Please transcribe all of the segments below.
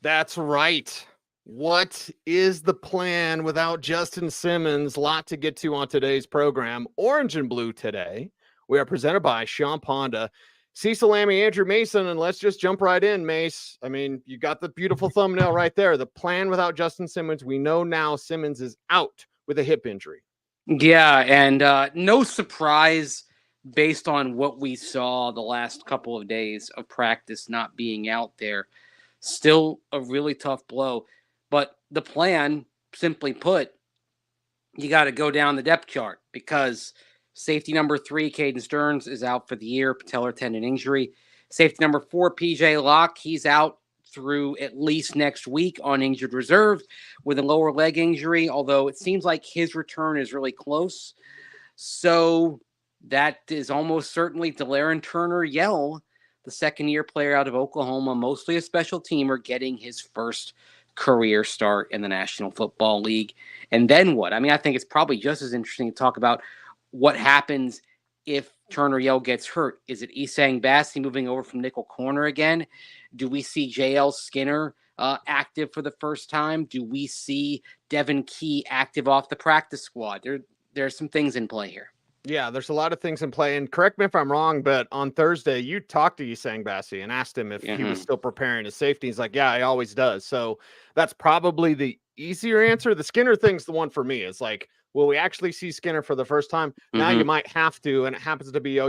That's right. What is the plan without Justin Simmons? Lot to get to on today's program. Orange and Blue today. We are presented by Sean Ponda, Cecil, Lammey, Andrew Mason, and let's just jump right in, Mace. I mean, you got the beautiful thumbnail right there. The plan without Justin Simmons. We know now Simmons is out with a hip injury. Yeah, and no surprise based on what we saw the last couple of days of practice not being out there. Still a really tough blow. But the plan, simply put, you got to go down the depth chart because safety number 3, Caden Stearns, is out for the year, patellar tendon injury. Safety number 4, PJ Locke, he's out through at least next week on injured reserve with a lower leg injury, although it seems like his return is really close. So that is almost certainly Delaren Turner-Yell, the second-year player out of Oklahoma, mostly a special teamer, getting his first career start in the National Football League. And then what? I mean, I think it's probably just as interesting to talk about what happens if Turner-Yell gets hurt. Is it Isang Bassey moving over from nickel corner again? Do we see J.L. Skinner active for the first time? Do we see Devin Key active off the practice squad? There's some things in play here. Yeah, there's a lot of things in play. And correct me if I'm wrong, but on Thursday, you talked to Isang Bassey and asked him if he was still preparing his safety. He's like, yeah, he always does. So that's probably the easier answer. The Skinner thing's the one for me. It's like, will we actually see Skinner for the first time? Now you might have to, and it happens to be,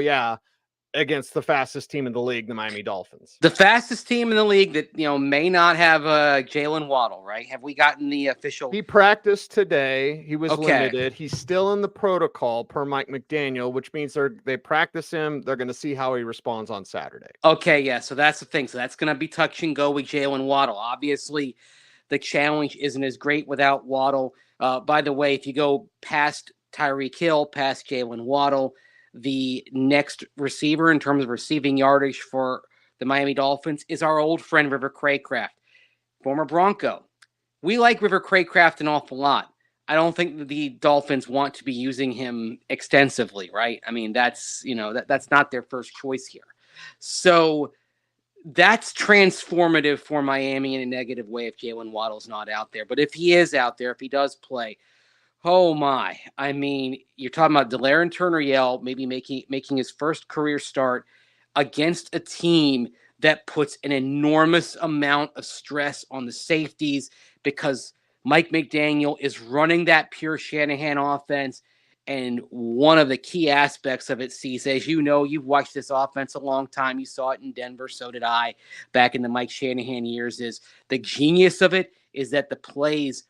against the fastest team in the league, the Miami Dolphins. The fastest team in the league that, may not have Jalen Waddle, right? Have we gotten the official? He practiced today. He was limited. He's still in the protocol per Mike McDaniel, which means they practice him. They're going to see how he responds on Saturday. Okay, yeah, so that's the thing. So that's going to be touch and go with Jalen Waddle. Obviously, the challenge isn't as great without Waddle. By the way, if you go past Tyreek Hill, past Jalen Waddle, the next receiver in terms of receiving yardage for the Miami Dolphins is our old friend River Craycraft, former Bronco. We like River Craycraft an awful lot. I don't think the Dolphins want to be using him extensively, right? I mean, that's not their first choice here. So that's transformative for Miami in a negative way if Jalen Waddle's not out there. But if he is out there, if he does play, oh my! I mean, you're talking about Delaren Turner-Yell maybe making his first career start against a team that puts an enormous amount of stress on the safeties because Mike McDaniel is running that pure Shanahan offense. And one of the key aspects of it, Cecil, as you know, you've watched this offense a long time. You saw it in Denver, so did I, back in the Mike Shanahan years, is the genius of it is that the plays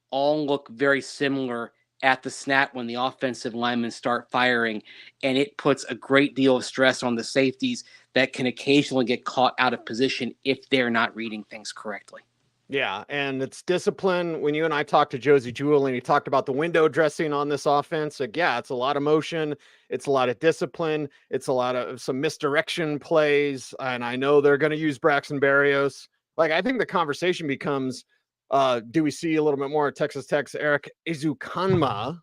all look very similar at the snap when the offensive linemen start firing, and it puts a great deal of stress on the safeties that can occasionally get caught out of position if they're not reading things correctly. Yeah, and it's discipline. When you and I talked to Josie Jewell and he talked about the window dressing on this offense, like, yeah, it's a lot of motion. It's a lot of discipline. It's a lot of some misdirection plays. And I know they're going to use Braxton Berrios. Like, I think the conversation becomes, do we see a little bit more Texas Tech's Eric Ezukanma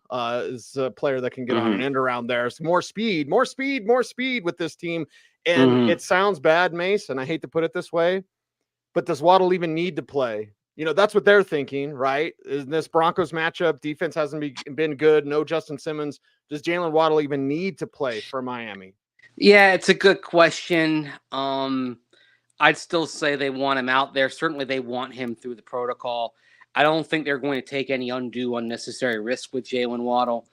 is a player that can get on an end around there. So more speed with this team. And it sounds bad, Mace, and I hate to put it this way, but does Waddle even need to play? That's what they're thinking, right? In this Broncos matchup, defense hasn't been good. No Justin Simmons. Does Jalen Waddle even need to play for Miami? Yeah, it's a good question. I'd still say they want him out there. Certainly they want him through the protocol. I don't think they're going to take any unnecessary risk with Jalen Waddle.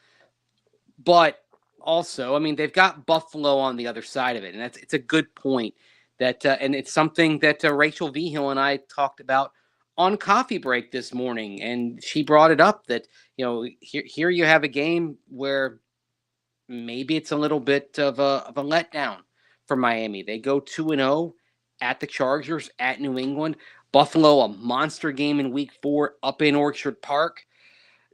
But also, I mean, they've got Buffalo on the other side of it. And it's a good point. And it's something that Rachel Vigil and I talked about on coffee break this morning. And she brought it up that, here you have a game where maybe it's a little bit of a letdown for Miami. They go 2-0 at the Chargers, at New England. Buffalo, a monster game in week 4 up in Orchard Park.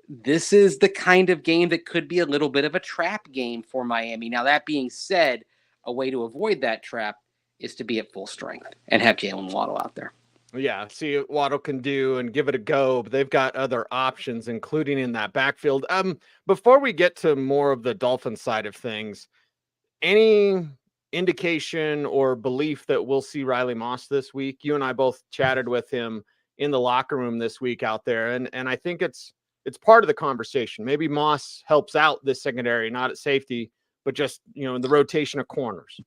This is the kind of game that could be a little bit of a trap game for Miami. Now, that being said, a way to avoid that trap is to be at full strength and have Jalen Waddle out there. Yeah, see what Waddle can do and give it a go, but they've got other options, including in that backfield. Before we get to more of the Dolphins side of things, any indication or belief that we'll see Riley Moss this week? You and I both chatted with him in the locker room this week out there. And I think it's part of the conversation. Maybe Moss helps out this secondary, not at safety, but just, in the rotation of corners.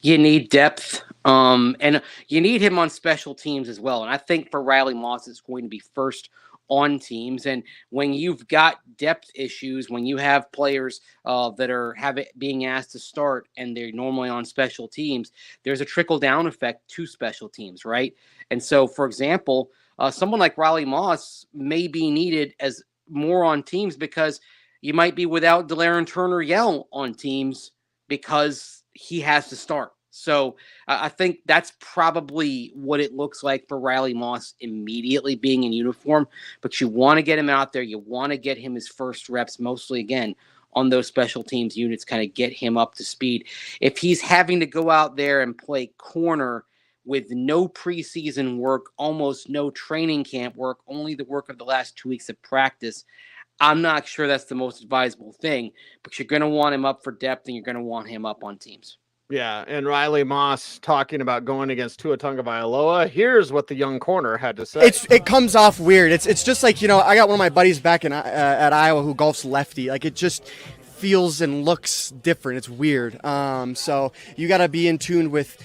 You need depth, and you need him on special teams as well. And I think for Riley Moss, it's going to be first on teams. And when you've got depth issues, when you have players that are being asked to start and they're normally on special teams, there's a trickle down effect to special teams, right? And so, for example, someone like Riley Moss may be needed as more on teams because you might be without De'Aaron Turner-Yell on teams because he has to start. So I think that's probably what it looks like for Riley Moss immediately being in uniform. But you want to get him out there. You want to get him his first reps, mostly, again, on those special teams units, kind of get him up to speed. If he's having to go out there and play corner with no preseason work, almost no training camp work, only the work of the last 2 weeks of practice, I'm not sure that's the most advisable thing, but you're going to want him up for depth and you're going to want him up on teams. Yeah, and Riley Moss talking about going against Tua Tagovailoa. Here's what the young corner had to say. It comes off weird. It's just like, I got one of my buddies back at Iowa who golfs lefty. Like, it just feels and looks different. It's weird. So you got to be in tune with,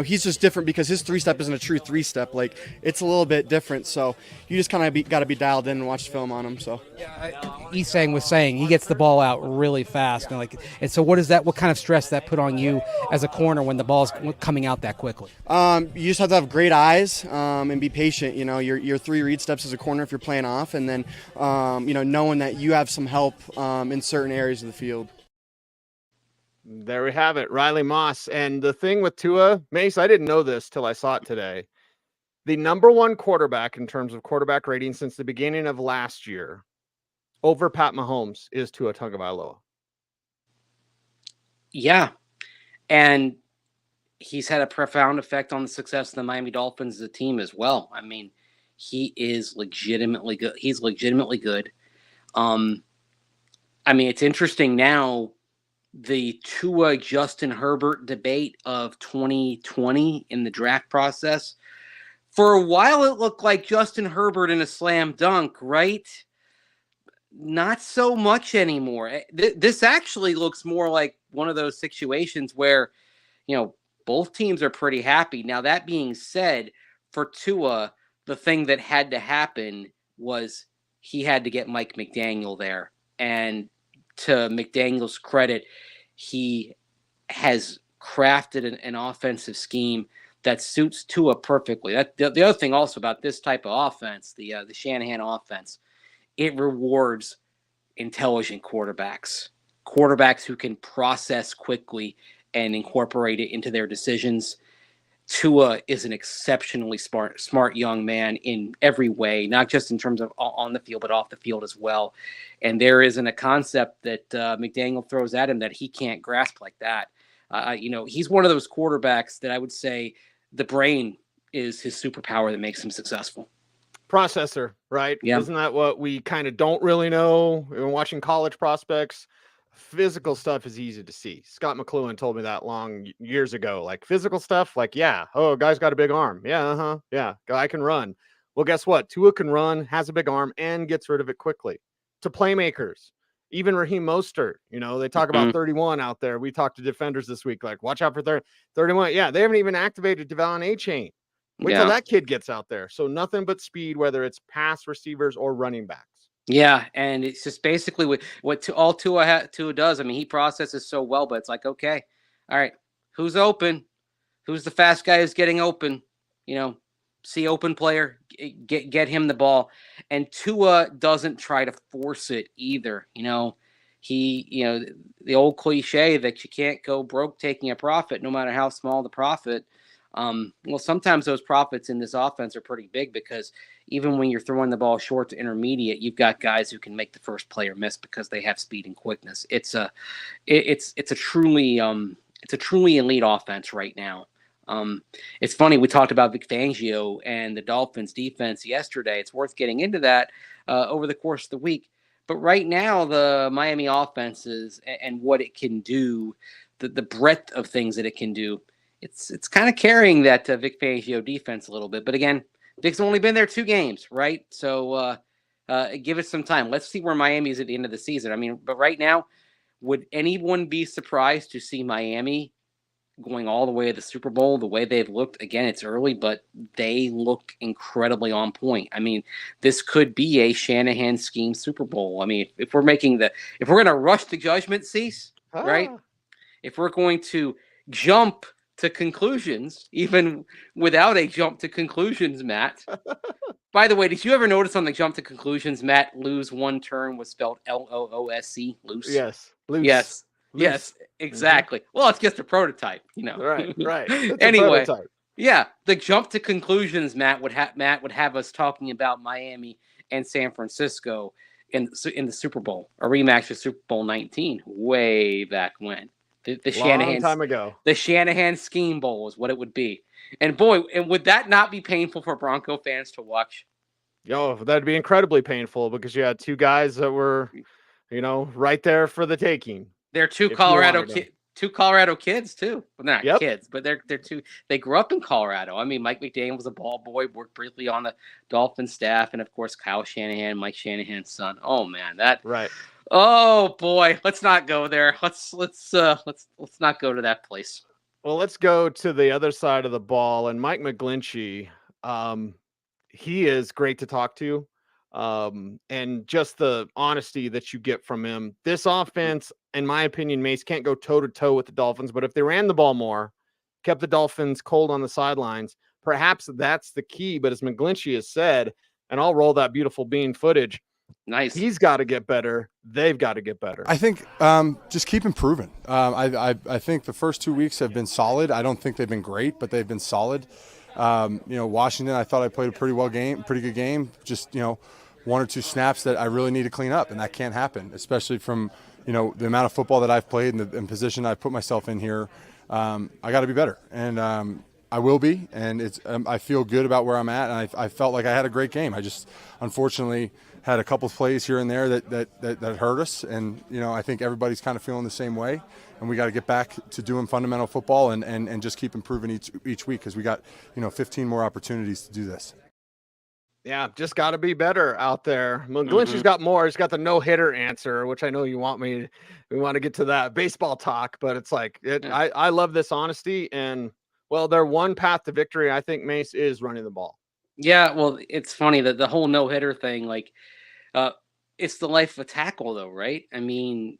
he's just different because his 3-step isn't a true 3-step. Like, it's a little bit different. So you just kind of got to be dialed in and watch film on him. So Esang was saying he gets the ball out really fast. And so what kind of stress that put on you as a corner when the ball's coming out that quickly? You just have to have great eyes and be patient. Your 3 read steps as a corner if you're playing off, and then knowing that you have some help in certain areas of the field. There we have it, Riley Moss. And the thing with Tua, Mace, I didn't know this till I saw it today. The number 1 quarterback in terms of quarterback rating since the beginning of last year over Pat Mahomes is Tua Tagovailoa. Yeah. And he's had a profound effect on the success of the Miami Dolphins as a team as well. I mean, he is legitimately good. He's legitimately good. It's interesting now, the Tua Justin Herbert debate of 2020 in the draft process. For a while, it looked like Justin Herbert in a slam dunk, right? Not so much anymore. This actually looks more like one of those situations where, both teams are pretty happy. Now, that being said, for Tua, the thing that had to happen was he had to get Mike McDaniel there. And to McDaniel's credit, he has crafted an offensive scheme that suits Tua perfectly. The other thing also about this type of offense, the Shanahan offense, it rewards intelligent quarterbacks who can process quickly and incorporate it into their decisions. Tua is an exceptionally smart young man in every way, not just in terms of on the field, but off the field as well. And there isn't a concept that McDaniel throws at him that he can't grasp like that. He's one of those quarterbacks that I would say the brain is his superpower that makes him successful. Processor, right? Yeah. Isn't that what we kind of don't really know? We've been watching college prospects. Physical stuff is easy to see. Scott McLuhan told me that years ago. Like, physical stuff, like, yeah, guy's got a big arm. Yeah, yeah, guy can run. Well, guess what? Tua can run, has a big arm, and gets rid of it quickly. To playmakers, even Raheem Mostert, they talk about 31 out there. We talked to defenders this week, like, watch out for 31. Yeah, they haven't even activated Devon A-Chain. Wait till that kid gets out there. So nothing but speed, whether it's pass receivers or running backs. Yeah, and it's just basically what all Tua does. I mean, he processes so well, but it's like, okay, all right, who's open? Who's the fast guy who's getting open? See open player, get him the ball. And Tua doesn't try to force it either. He, the old cliche that you can't go broke taking a profit, no matter how small the profit. Well, sometimes those profits in this offense are pretty big because even when you're throwing the ball short to intermediate, you've got guys who can make the first player miss because they have speed and quickness. It's a truly elite offense right now. It's funny, we talked about Vic Fangio and the Dolphins defense yesterday. It's worth getting into that over the course of the week. But right now, the Miami offenses and what it can do, the breadth of things that it can do, it's kind of carrying that Vic Fangio defense a little bit. But again, Vic's only been there 2 games, right? So give it some time. Let's see where Miami is at the end of the season. I mean, but right now, would anyone be surprised to see Miami going all the way to the Super Bowl the way they've looked? Again, it's early, but they look incredibly on point. I mean, this could be a Shanahan scheme Super Bowl. I mean, if we're going to rush to judgment, Cease, right? If we're going to jump to conclusions, even without a jump to conclusions, Matt. By the way, did you ever notice on the jump to conclusions, Matt, lose one term was spelled Loose? Loose? Yes. Loose. Yes. Loose. Yes, exactly. Mm-hmm. Well, it's just a prototype, Right. Anyway, yeah, the jump to conclusions, Matt would have us talking about Miami and San Francisco in the Super Bowl, a rematch of Super Bowl 19, way back when. The Shanahan time ago. The Shanahan Scheme Bowl is what it would be. And boy, and would that not be painful for Bronco fans to watch? Yo, that'd be incredibly painful because you had 2 guys that were, right there for the taking. They're 2 Colorado kids too. Well, they're not kids, but they're 2. They grew up in Colorado. I mean, Mike McDaniel was a ball boy, worked briefly on the Dolphins staff, and of course Kyle Shanahan, Mike Shanahan's son. Oh man, right. Oh boy, let's not go there. Let's not go to that place. Well, let's go to the other side of the ball. And Mike McGlinchey, he is great to talk to. And just the honesty that you get from him. This offense, in my opinion, Mace, can't go toe-to-toe with the Dolphins. But if they ran the ball more, kept the Dolphins cold on the sidelines, perhaps that's the key. But as McGlinchey has said, and I'll roll that beautiful bean footage, nice. He's got to get better. They've got to get better. I think just keep improving. I think the first 2 weeks have been solid. I don't think they've been great, but they've been solid. Washington, I thought I played a pretty good game. Just 1 or 2 snaps that I really need to clean up, and that can't happen, especially from the amount of football that I've played and the position I've put myself in here. I got to be better, and I will be, and it's. I feel good about where I'm at, and I felt like I had a great game. I just unfortunately had a couple of plays here and there that hurt us, and I think everybody's kind of feeling the same way, and we got to get back to doing fundamental football and just keep improving each week because we got 15 more opportunities to do this. Yeah, just got to be better out there. McGlinchey's got more. He's got the no-hitter answer, which I know you want me. We want to get to that baseball talk, but it's like I love this honesty, and well, their one path to victory, I think, Mace, is running the ball. Yeah, well, it's funny that the whole no-hitter thing, it's the life of a tackle, though, right? I mean,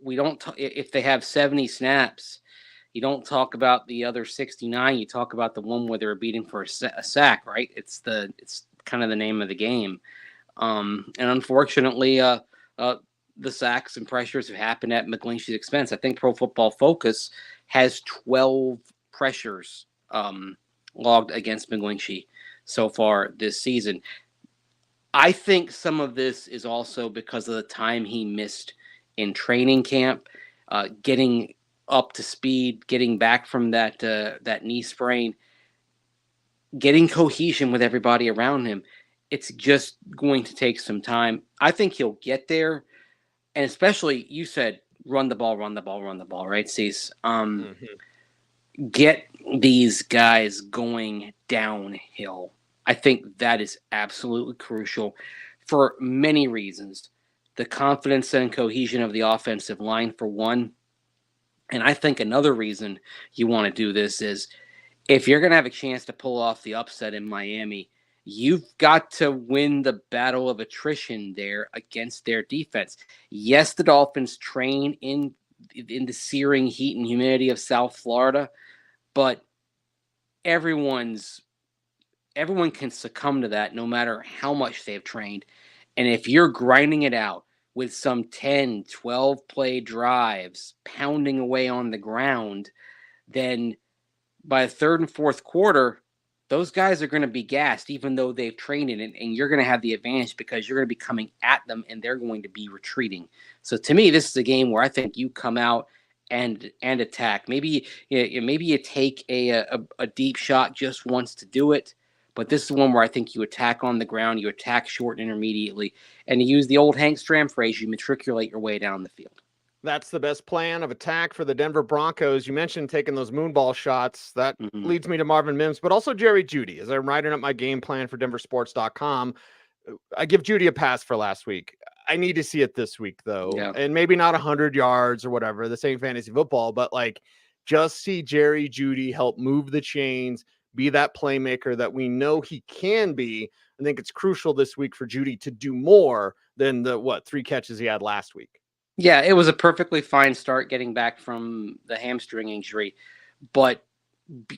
we don't if they have 70 snaps, you don't talk about the other 69. You talk about the one where they're beating for a sack, right? It's kind of the name of the game. And unfortunately, the sacks and pressures have happened at McGlinchey's expense. I think Pro Football Focus has 12 pressures logged against McGlinchey so far this season. I think some of this is also because of the time he missed in training camp, getting up to speed, getting back from that knee sprain, getting cohesion with everybody around him. It's just going to take some time. I think he'll get there. And especially, you said, run the ball, right, Cease? Get these guys going downhill. I think that is absolutely crucial for many reasons. The confidence and cohesion of the offensive line, for one. And I think another reason you want to do this is if you're going to have a chance to pull off the upset in Miami, you've got to win the battle of attrition there against their defense. Yes, the Dolphins train in the searing heat and humidity of South Florida, but everyone can succumb to that no matter how much they've trained. And if you're grinding it out with some 10, 12 play drives, pounding away on the ground, then by the third and fourth quarter, those guys are going to be gassed, even though they've trained in it, and you're going to have the advantage because you're going to be coming at them and they're going to be retreating. So to me, this is a game where I think you come out and attack. Maybe you take a deep shot just once to do it, but this is one where I think you attack on the ground, you attack short and intermediately, and you use the old Hank Stram phrase, you matriculate your way down the field. That's the best plan of attack for the Denver Broncos. You mentioned taking those moonball shots. That leads me to Marvin Mims, but also Jerry Jeudy. As I'm writing up my game plan for denversports.com, I give Jeudy a pass for last week. I need to see it this week, though. Yeah. And maybe not 100 yards or whatever. This ain't fantasy football, but like just see Jerry Jeudy help move the chains, be that playmaker that we know he can be. I think it's crucial this week for Jeudy to do more than the 3 catches he had last week. Yeah, it was a perfectly fine start getting back from the hamstring injury, but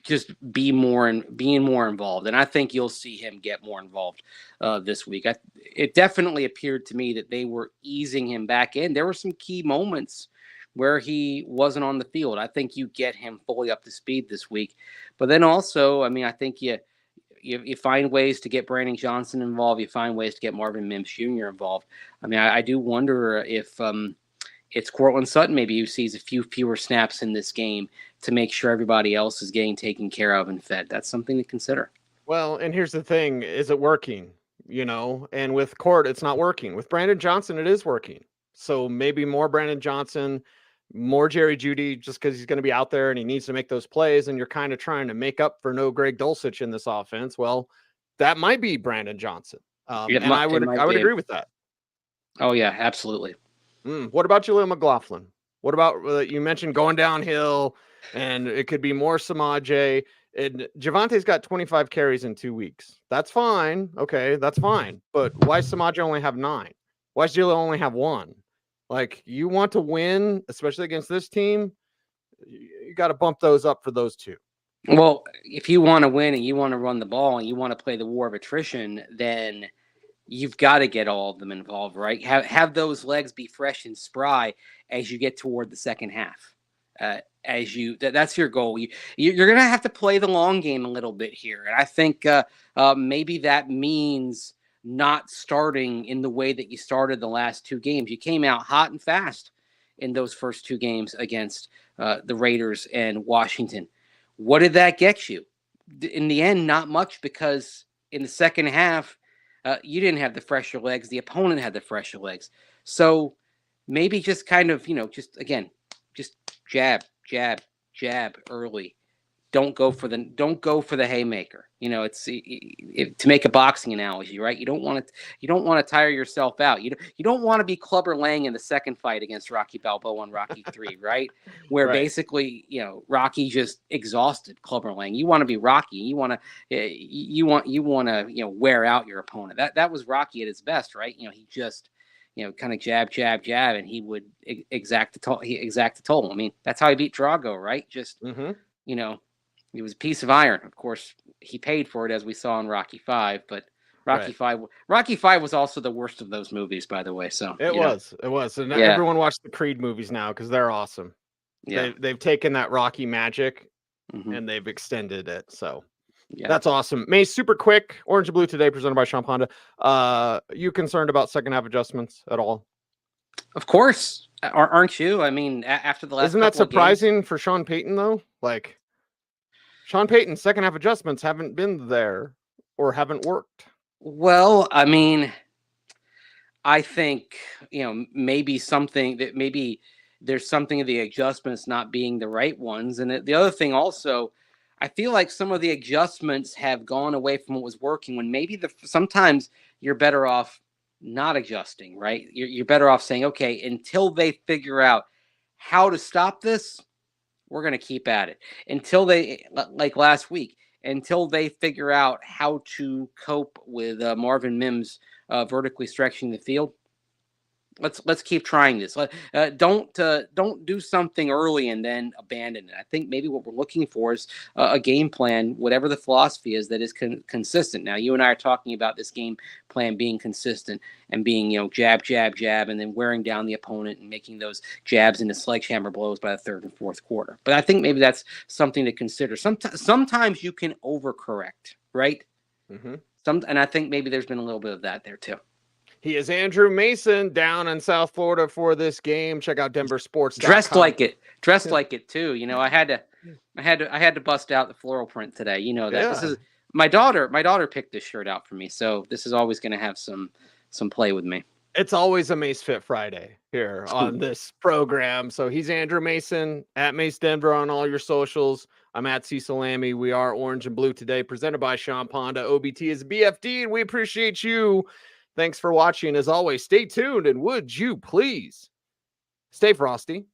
just being more involved. And I think you'll see him get more involved this week. It definitely appeared to me that they were easing him back in. There were some key moments where he wasn't on the field. I think you get him fully up to speed this week. But then also, I mean, I think you find ways to get Brandon Johnson involved. You find ways to get Marvin Mims Jr. involved. I mean, I do wonder if it's Cortland Sutton maybe who sees a few fewer snaps in this game to make sure everybody else is getting taken care of and fed. That's something to consider. Well, and here's the thing. Is it working? And with Court, it's not working. With Brandon Johnson, it is working. So maybe more Brandon Johnson, more Jerry Jeudy, just because he's going to be out there and he needs to make those plays, and you're kind of trying to make up for no Greg Dulcich in this offense. Well, that might be Brandon Johnson. And I would agree with that. Oh, yeah, absolutely. What about Jaleel McLaughlin? What about you mentioned going downhill, and it could be more Samaje. And Javante's got 25 carries in 2 weeks. That's fine. Okay, that's fine. But why does Samaje only have 9? Why does Jaleel only have 1? Like, you want to win, especially against this team, you got to bump those up for those 2. Well, if you want to win and you want to run the ball and you want to play the war of attrition, then you've got to get all of them involved, right? Have those legs be fresh and spry as you get toward the second half. That's your goal. You're going to have to play the long game a little bit here. And I think maybe that means not starting in the way that you started the last 2 games. You came out hot and fast in those first 2 games against the Raiders and Washington. What did that get you? In the end, not much, because in the second half, you didn't have the fresher legs. The opponent had the fresher legs. So maybe just kind of, just jab, jab, jab early. Don't go for the haymaker. It's to make a boxing analogy, right? You don't want to tire yourself out. You don't want to be Clubber Lang in the second fight against Rocky Balboa in Rocky 3, right? Where right. Basically, Rocky just exhausted Clubber Lang. You want to be Rocky. You want to wear out your opponent. That was Rocky at his best, right? He just kind of jab, jab, jab, and he would exact the toll. I mean, that's how he beat Drago, right? Just he was a piece of iron. Of course, he paid for it, as we saw in Rocky 5. But Rocky 5 was also the worst of those movies, by the way. So it was. And everyone watched the Creed movies now because they're awesome. Yeah, they've taken that Rocky magic and they've extended it. So that's awesome. May, super quick. Orange and Blue today, presented by Champ Honda. You concerned about second half adjustments at all? Of course, aren't you? I mean, after the last, isn't that surprising for Sean Payton though? Like, Sean Payton's second half adjustments haven't been there or haven't worked. Well, I mean, I think, maybe there's something of the adjustments not being the right ones. And the other thing also, I feel like some of the adjustments have gone away from what was working, when maybe sometimes you're better off not adjusting, right? You're better off saying, okay, until they figure out how to stop this, we're going to keep at it until they, like last week, until they figure out how to cope with Marvin Mims vertically stretching the field. Let's keep trying this. Don't do something early and then abandon it. I think maybe what we're looking for is a game plan, whatever the philosophy is, that is consistent. Now, you and I are talking about this game plan being consistent and being, jab, jab, jab, and then wearing down the opponent and making those jabs into sledgehammer blows by the third and fourth quarter. But I think maybe that's something to consider. Sometimes you can overcorrect, right? And I think maybe there's been a little bit of that there too. He is Andrew Mason down in South Florida for this game. Check out denversports.com. Dressed like it too. I had to bust out the floral print today. This is my daughter picked this shirt out for me, so this is always going to have some play with me. It's always a Mace Fit Friday here on this program. So he's Andrew Mason at Mace Denver on all your socials. I'm at Cecil Lammey. We are Orange and Blue today, presented by Sean Ponda. OBT is BFD, and we appreciate you. Thanks for watching. As always, stay tuned, and would you please stay frosty.